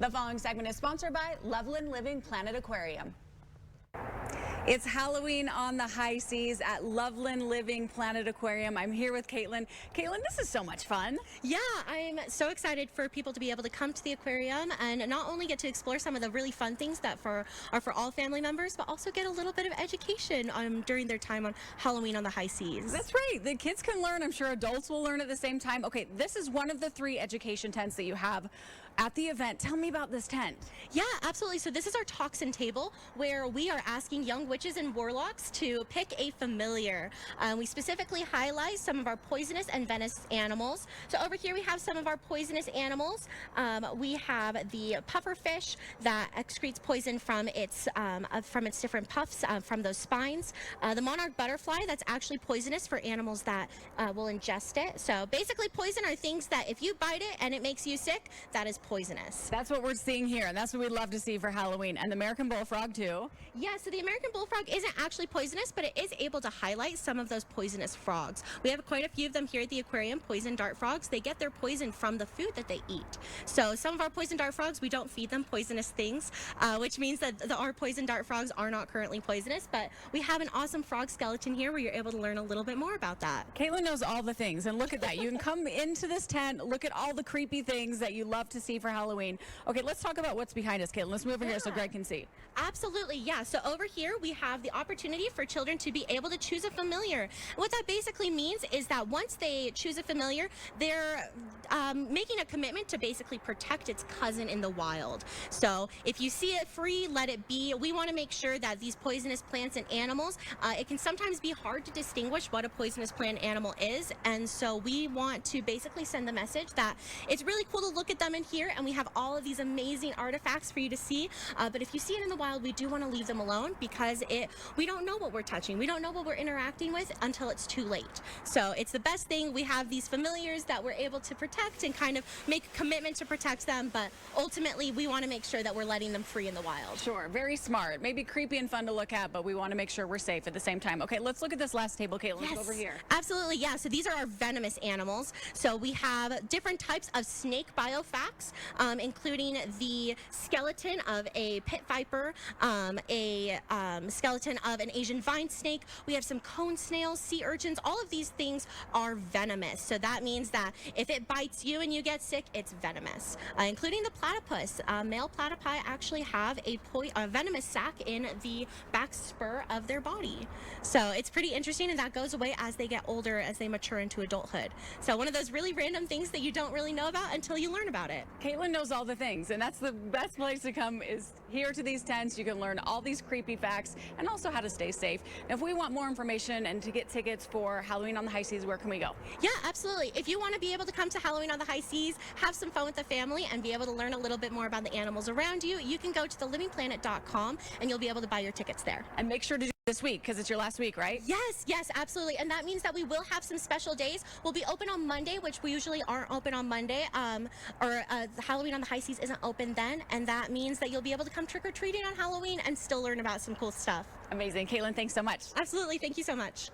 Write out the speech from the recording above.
The following segment is sponsored by Loveland Living Planet Aquarium. It's Halloween on the high seas at Loveland Living Planet Aquarium. I'm here with Caitlin. Caitlin, this is so much fun. Yeah, I'm so excited for people to be able to come to the aquarium and not only get to explore some of the really fun things that are for all family members, but also get a little bit of education during their time on Halloween on the high seas. That's right. The kids can learn. I'm sure adults will learn at the same time. Okay, this is one of the 3 education tents that you have at the event. Tell me about this tent. Yeah, absolutely. So this is our toxin table where we are asking young witches and warlocks to pick a familiar. We specifically highlight some of our poisonous and venomous animals. So over here we have some of our poisonous animals. We have the pufferfish that excretes poison from its different puffs from those spines. The monarch butterfly that's actually poisonous for animals that will ingest it. So basically poison are things that if you bite it and it makes you sick, that is poisonous. That's what we're seeing here, and that's what we'd love to see for Halloween. And the American bullfrog too. Yeah, so the American bullfrog isn't actually poisonous, but it is able to highlight some of those poisonous frogs. We have quite a few of them here at the aquarium, poison dart frogs. They get their poison from the food that they eat. So some of our poison dart frogs, we don't feed them poisonous things, which means that our poison dart frogs are not currently poisonous, but we have an awesome frog skeleton here where you're able to learn a little bit more about that. Caitlin knows all the things, and look at that. You can come into this tent, look at all the creepy things that you love to see for Halloween. Okay, let's talk about what's behind us, Caitlin. Let's move over here so Greg can see. Absolutely, yeah. So over here we have the opportunity for children to be able to choose a familiar. What that basically means is that once they choose a familiar, they're making a commitment to basically protect its cousin in the wild. So if you see it free, let it be. We want to make sure that these poisonous plants and animals, it can sometimes be hard to distinguish what a poisonous plant animal is, and so we want to basically send the message that it's really cool to look at them in here, and we have all of these amazing artifacts for you to see, but if you see it in the wild, we do want to leave them alone because we don't know what we're touching. We don't know what we're interacting with until it's too late. So it's the best thing. We have these familiars that we're able to protect and kind of make a commitment to protect them, but ultimately we want to make sure that we're letting them free in the wild. Sure, very smart. Maybe creepy and fun to look at, but we want to make sure we're safe at the same time. Okay, let's look at this last table, Caitlin. Yes, over here. Absolutely, yeah. So these are our venomous animals. So we have different types of snake biofacts, including the skeleton of a pit viper, a skeleton of an Asian vine snake. We have some cone snails, sea urchins. All of these things are venomous. So that means that if it bites you and you get sick, it's venomous. Including the platypus. Male platypi actually have a venomous sac in the back spur of their body. So it's pretty interesting, and that goes away as they get older, as they mature into adulthood. So one of those really random things that you don't really know about until you learn about it. Caitlin knows all the things, and that's the best place to come is here to these tents. You can learn all these creepy facts and also how to stay safe. Now, if we want more information and to get tickets for Halloween on the high seas, where can we go? Yeah, absolutely. If you want to be able to come to Halloween on the high seas, have some fun with the family, and be able to learn a little bit more about the animals around you, you can go to thelivingplanet.com and you'll be able to buy your tickets there. And make sure to do this week because it's your last week, right? Yes, absolutely. And that means that we will have some special days. We'll be open on Monday, which we usually aren't open on Monday, Halloween on the high seas isn't open then, and that means that you'll be able to come trick-or-treating on Halloween and still learn about some cool stuff. Amazing. Caitlin, thanks so much. Absolutely. Thank you so much.